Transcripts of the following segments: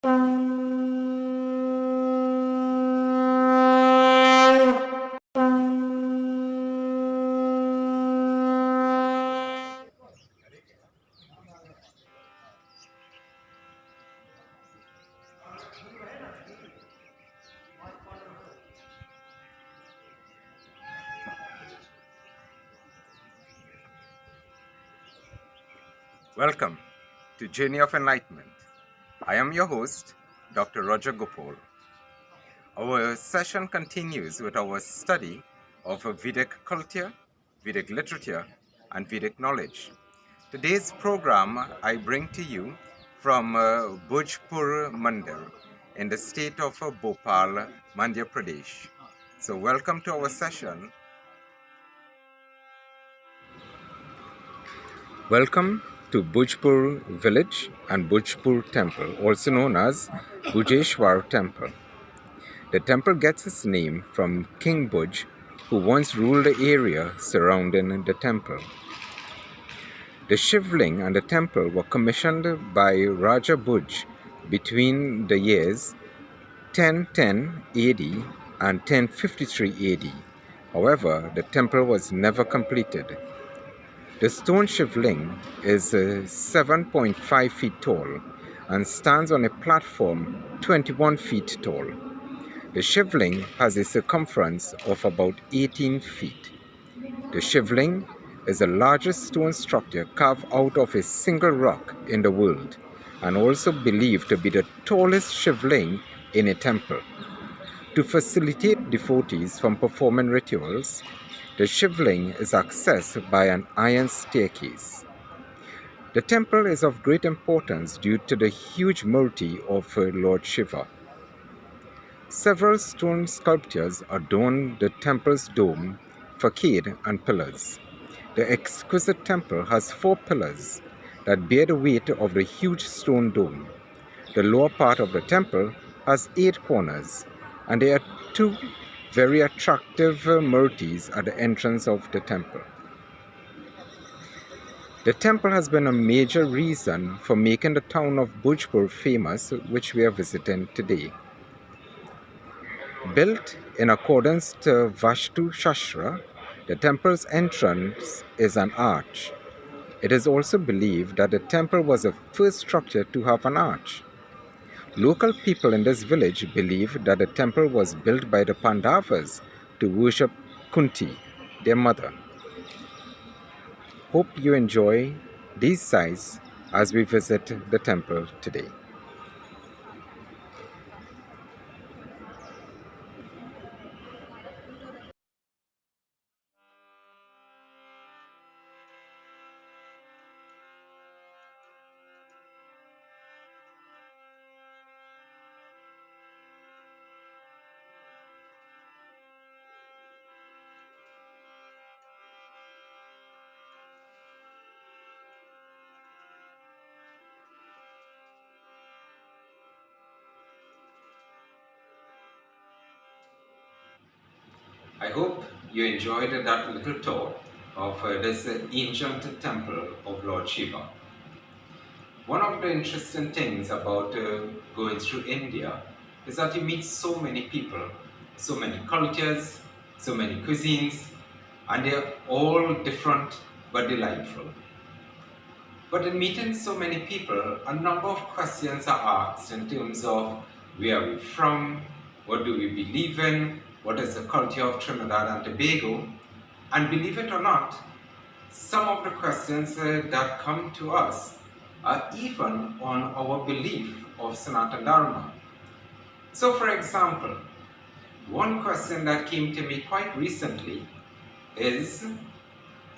Welcome to Journey of Enlightenment. I am your host, Dr. Roger Gopal. Our session continues with our study of Vedic culture, Vedic literature, and Vedic knowledge. Today's program I bring to you from Bhojpur Mandir in the state of Bhopal, Madhya Pradesh. So welcome to our session. Welcome to Bhojpur village and Bhojpur temple, also known as Bhujeshwar temple. The temple gets its name from King Bhuj, who once ruled the area surrounding the temple. The Shivling and the temple were commissioned by Raja Bhuj between the years 1010 AD and 1053 AD. However, the temple was never completed. The stone Shivling is 7.5 feet tall and stands on a platform 21 feet tall. The Shivling has a circumference of about 18 feet. The Shivling is the largest stone structure carved out of a single rock in the world and also believed to be the tallest Shivling in a temple. To facilitate devotees from performing rituals, the Shivling is accessed by an iron staircase. The temple is of great importance due to the huge murti of Lord Shiva. Several stone sculptures adorn the temple's dome, facade, and pillars. The exquisite temple has 4 pillars that bear the weight of the huge stone dome. The lower part of the temple has 8 corners, and there are 2 very attractive murtis at the entrance of the temple. The temple has been a major reason for making the town of Bhojpur famous, which we are visiting today. Built in accordance to Vastu Shastra, the temple's entrance is an arch. It is also believed that the temple was the first structure to have an arch. Local people in this village believe that the temple was built by the Pandavas to worship Kunti, their mother. Hope you enjoy these sights as we visit the temple today. I hope you enjoyed that little tour of this ancient temple of Lord Shiva. One of the interesting things about going through India is that you meet so many people, so many cultures, so many cuisines, and they're all different but delightful. But in meeting so many people, a number of questions are asked in terms of where are we from, what do we believe in, what is the culture of Trinidad and Tobago, and believe it or not, some of the questions that come to us are even on our belief of Sanatana Dharma. So for example, one question that came to me quite recently is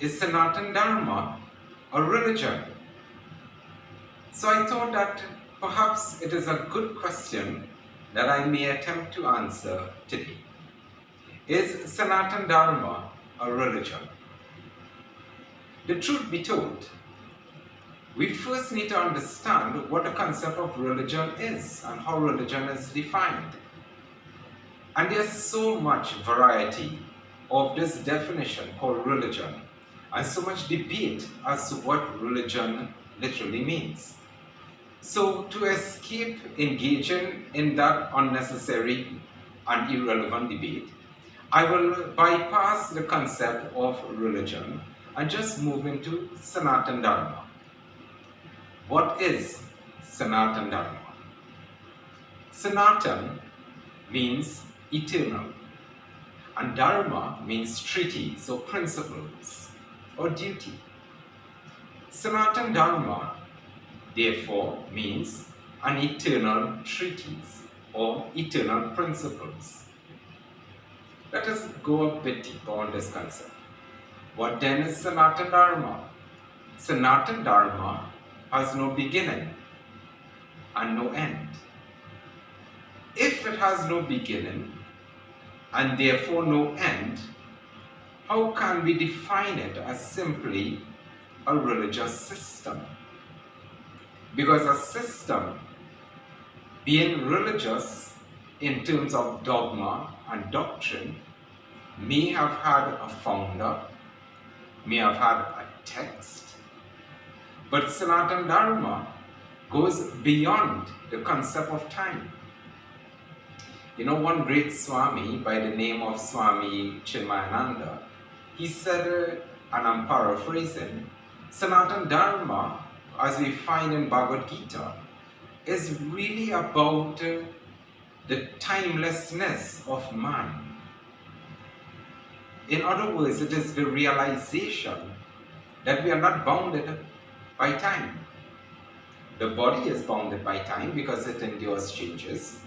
Sanatana Dharma a religion? So I thought that perhaps it is a good question that I may attempt to answer today. Is Sanatana Dharma a religion? The truth be told, we first need to understand what the concept of religion is and how religion is defined. And there's so much variety of this definition called religion, and so much debate as to what religion literally means. So to escape engaging in that unnecessary and irrelevant debate, I will bypass the concept of religion and just move into Sanatan Dharma. What is Sanatan Dharma? Sanatan means eternal, and Dharma means treaties or principles or duty. Sanatan Dharma, therefore, means an eternal treatise or eternal principles. Let us go a bit deeper on this concept. What then is Sanatan Dharma? Sanatan Dharma has no beginning and no end. If it has no beginning and therefore no end, how can we define it as simply a religious system? Because a system, being religious in terms of dogma and doctrine, may have had a founder, may have had a text, but Sanatan Dharma goes beyond the concept of time. You know, one great Swami by the name of Swami Chinmayananda, he said, and I'm paraphrasing, Sanatan Dharma, as we find in Bhagavad Gita, is really about the timelessness of man. In other words, it is the realization that we are not bounded by time. The body is bounded by time because it endures changes.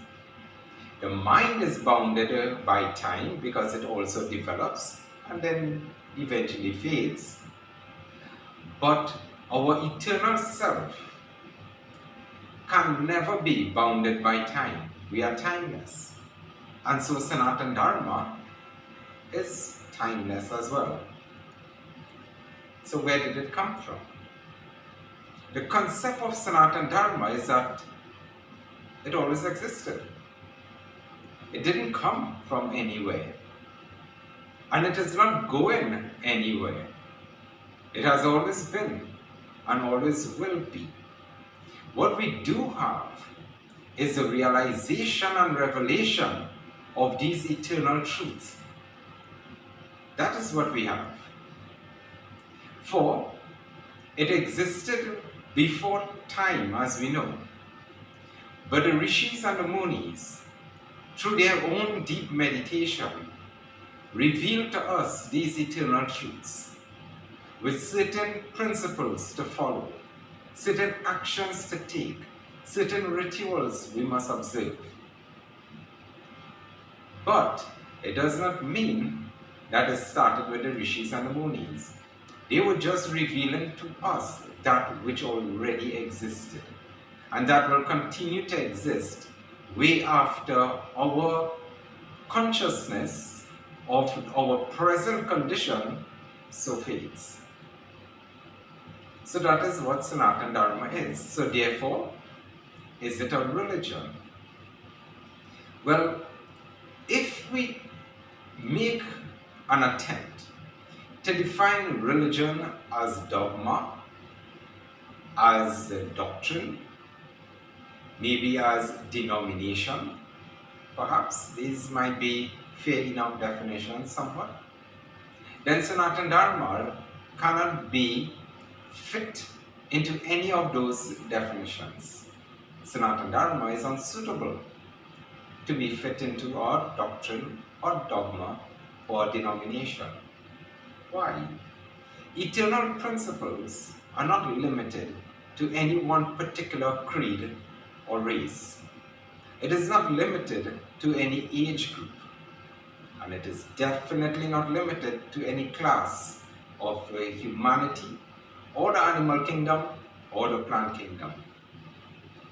The mind is bounded by time because it also develops and then eventually fades. But our eternal self can never be bounded by time. We are timeless. And so Sanatan Dharma is timeless as well. So where did it come from? The concept of Sanatan Dharma is that it always existed. It didn't come from anywhere. And it is not going anywhere. It has always been and always will be. What we do have is the realization and revelation of these eternal truths. That is what we have. For it existed before time, as we know. But the rishis and the munis, through their own deep meditation, reveal to us these eternal truths with certain principles to follow, certain actions to take, certain rituals we must observe. But it does not mean that it started with the rishis and the munis. They were just revealing to us that which already existed and that will continue to exist way after our consciousness of our present condition so fades. So that is what Sanatan Dharma is. So therefore, is it a religion? Well, if we make an attempt to define religion as dogma, as doctrine, maybe as denomination, perhaps these might be fair enough definitions somewhat, then Sanatan Dharma cannot be fit into any of those definitions. Sanatan Dharma is unsuitable to be fit into our doctrine or dogma or denomination. Why? Eternal principles are not limited to any one particular creed or race. It is not limited to any age group, and it is definitely not limited to any class of humanity or the animal kingdom or the plant kingdom.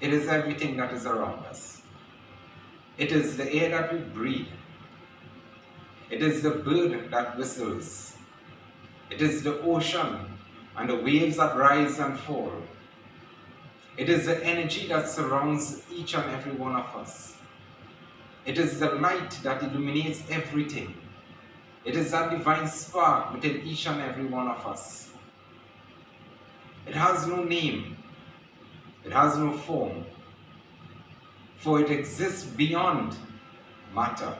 It is everything that is around us. It is the air that we breathe. It is the bird that whistles. It is the ocean and the waves that rise and fall. It is the energy that surrounds each and every one of us. It is the light that illuminates everything. It is that divine spark within each and every one of us. It has no name. It has no form, for it exists beyond matter.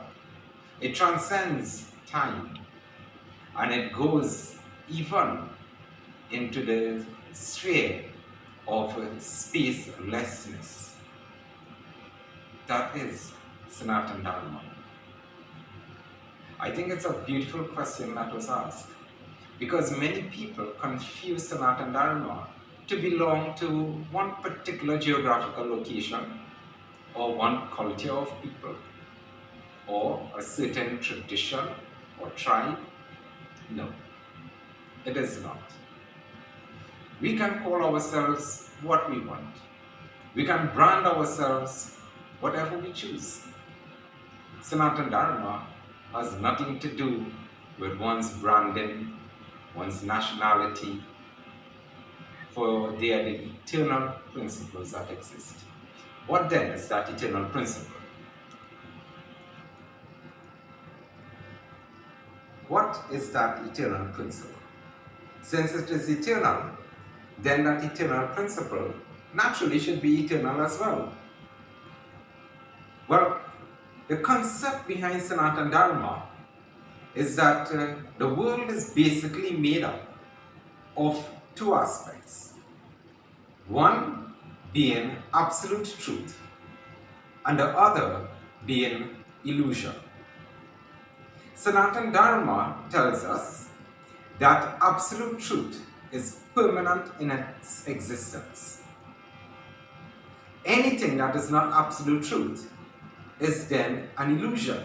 It transcends time, and it goes even into the sphere of spacelessness. That is Sanatana Dharma. I think it's a beautiful question that was asked, because many people confuse Sanatana Dharma to belong to one particular geographical location or one culture of people or a certain tradition or tribe. No, it is not. We can call ourselves what we want. We can brand ourselves whatever we choose. Sanatana Dharma has nothing to do with one's branding, one's nationality, for they are the eternal principles that exist. What then is that eternal principle? What is that eternal principle? Since it is eternal, then that eternal principle naturally should be eternal as well. Well, the concept behind Sanatana Dharma is that the world is basically made up of two aspects. One being absolute truth, and the other being illusion. Sanatana Dharma tells us that absolute truth is permanent in its existence. Anything that is not absolute truth is then an illusion,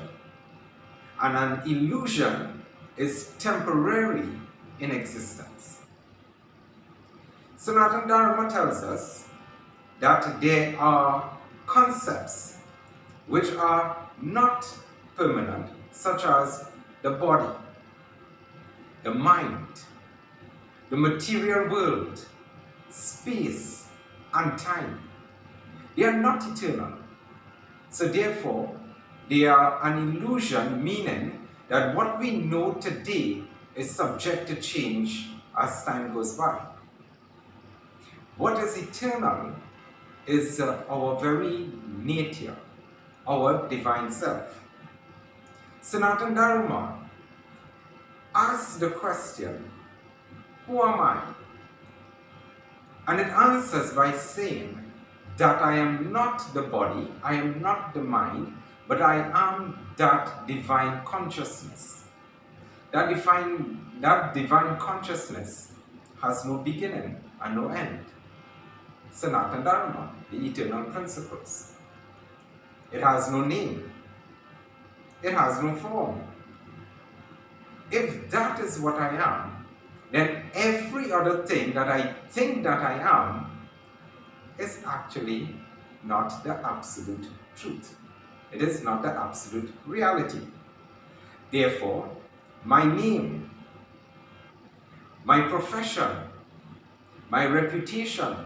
and an illusion is temporary in existence. Sanatana Dharma tells us that there are concepts which are not permanent, such as the body, the mind, the material world, space, and time. They are not eternal. So therefore, they are an illusion, meaning that what we know today is subject to change as time goes by. What is eternal is our very nature, our divine self. Sanatana Dharma asks the question, who am I? And it answers by saying that I am not the body, I am not the mind, but I am that divine consciousness. That divine consciousness has no beginning and no end. Sanatana Dharma, the eternal principles. It has no name. It has no form. If that is what I am, then every other thing that I think that I am is actually not the absolute truth. It is not the absolute reality. Therefore, my name, my profession, my reputation,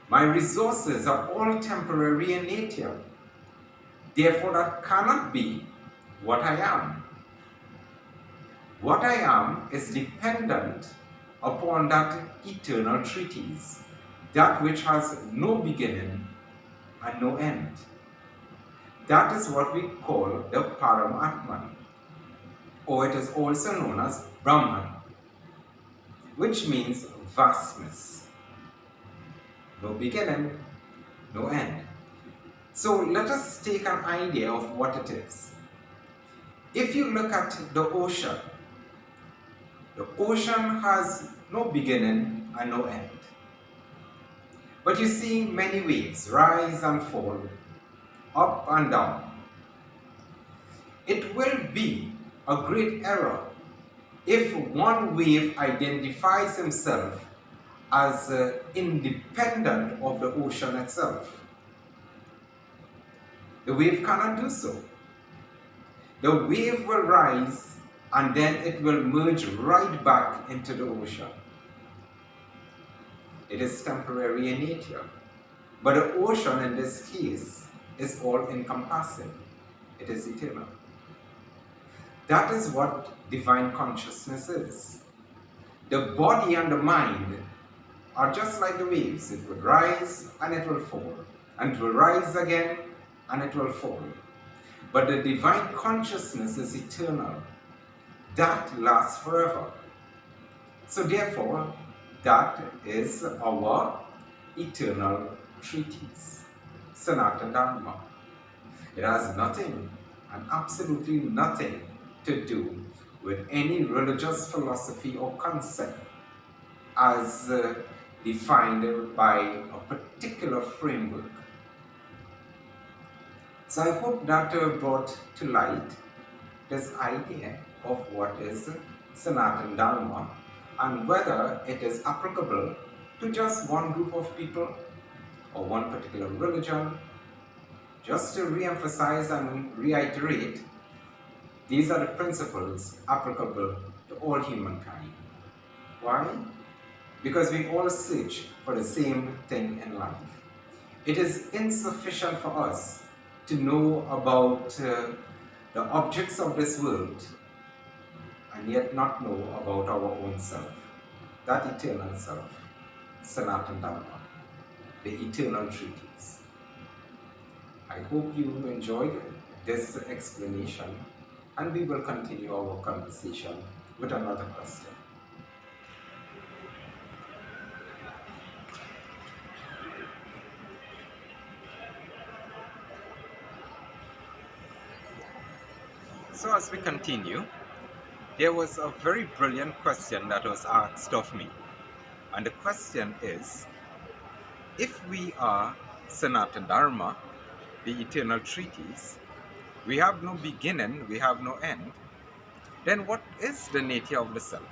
my resources are all temporary in nature. Therefore, that cannot be what I am. What I am is dependent upon that eternal treatise, that which has no beginning and no end. That is what we call the Paramatman, or it is also known as Brahman, which means vastness. No beginning, no end. So let us take an idea of what it is. If you look at the ocean has no beginning and no end. But you see many waves rise and fall, up and down. It will be a great error if one wave identifies himself as independent of the ocean itself. The wave cannot do so. The wave will rise and then it will merge right back into the ocean. It is temporary in nature. But the ocean in this case is all encompassing. It is eternal. That is what divine consciousness is. The body and the mind are just like the waves. It will rise and it will fall, and it will rise again and it will fall. But the divine consciousness is eternal. That lasts forever. So therefore, that is our eternal treatise, Sanatana Dharma. It has nothing, and absolutely nothing, to do with any religious philosophy or concept as defined by a particular framework. So I hope that brought to light this idea of what is Sanatana Dharma and whether it is applicable to just one group of people or one particular religion. Just to re-emphasize and reiterate, these are the principles applicable to all humankind. Why? Because we all search for the same thing in life. It is insufficient for us to know about the objects of this world and yet not know about our own self, that eternal self, Sanatana Dharma, the eternal treatise. I hope you enjoyed this explanation, and we will continue our conversation with another question. So as we continue, there was a very brilliant question that was asked of me. And the question is, if we are Sanatana Dharma, the eternal treatise, we have no beginning, we have no end, then what is the nature of the self?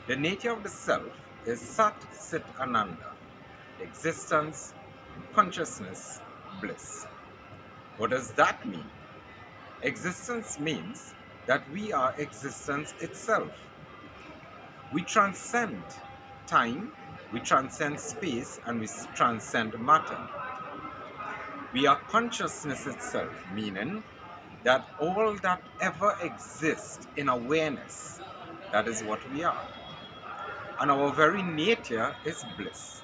The nature of the self is Sat, Sit, Ananda, existence, consciousness, bliss. What does that mean? Existence means that we are existence itself. We transcend time, we transcend space, and we transcend matter. We are consciousness itself, meaning that all that ever exists in awareness, that is what we are. And our very nature is bliss.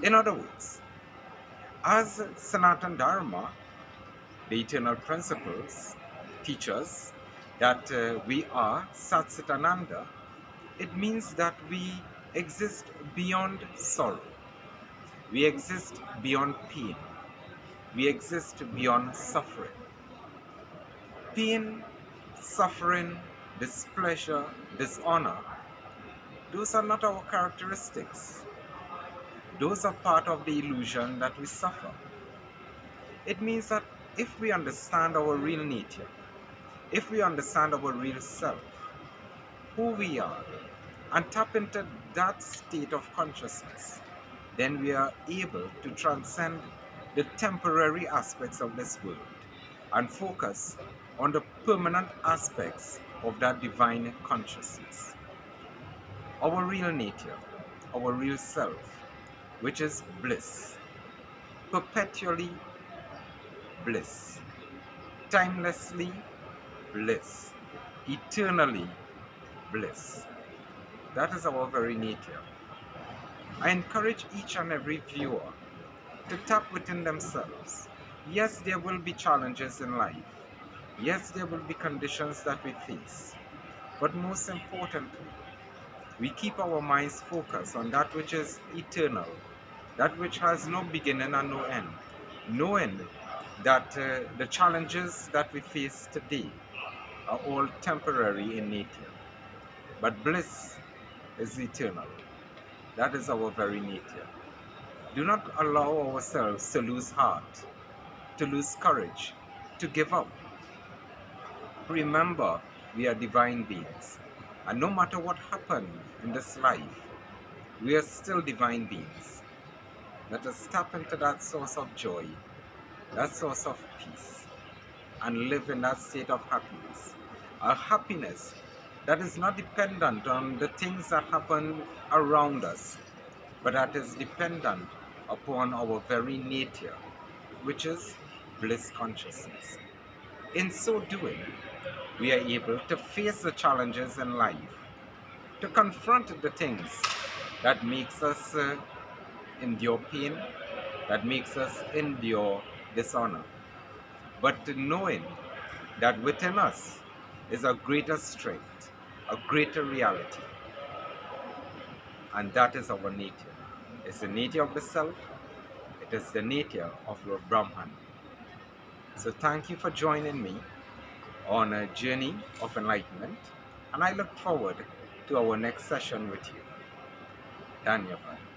In other words, as Sanatana Dharma, the eternal principles teach us that we are Sat Chit Ananda, it means that we exist beyond sorrow. We exist beyond pain. We exist beyond suffering. Pain, suffering, displeasure, dishonor, those are not our characteristics. Those are part of the illusion that we suffer. It means that if we understand our real nature, if we understand our real self, who we are, and tap into that state of consciousness, then we are able to transcend the temporary aspects of this world and focus on the permanent aspects of that divine consciousness. Our real nature, our real self, which is bliss, perpetually bliss, timelessly bliss, eternally bliss. That is our very nature. I encourage each and every viewer to tap within themselves. Yes, there will be challenges in life. Yes, there will be conditions that we face. But most importantly, we keep our minds focused on that which is eternal, that which has no beginning and no end, knowing that the challenges that we face today are all temporary in nature. But bliss is eternal. That is our very nature. Do not allow ourselves to lose heart, to lose courage, to give up. Remember, we are divine beings. And no matter what happened in this life, we are still divine beings. Let us tap into that source of joy, that source of peace, and live in that state of happiness. A happiness that is not dependent on the things that happen around us, but that is dependent upon our very nature, which is bliss consciousness. In so doing, we are able to face the challenges in life, to confront the things that makes us endure pain, that makes us endure dishonor. But knowing that within us is a greater strength, a greater reality, and that is our nature. It's the nature of the self, it is the nature of your Brahman. So thank you for joining me on a journey of enlightenment, and I look forward to our next session with you. Dhanyavad.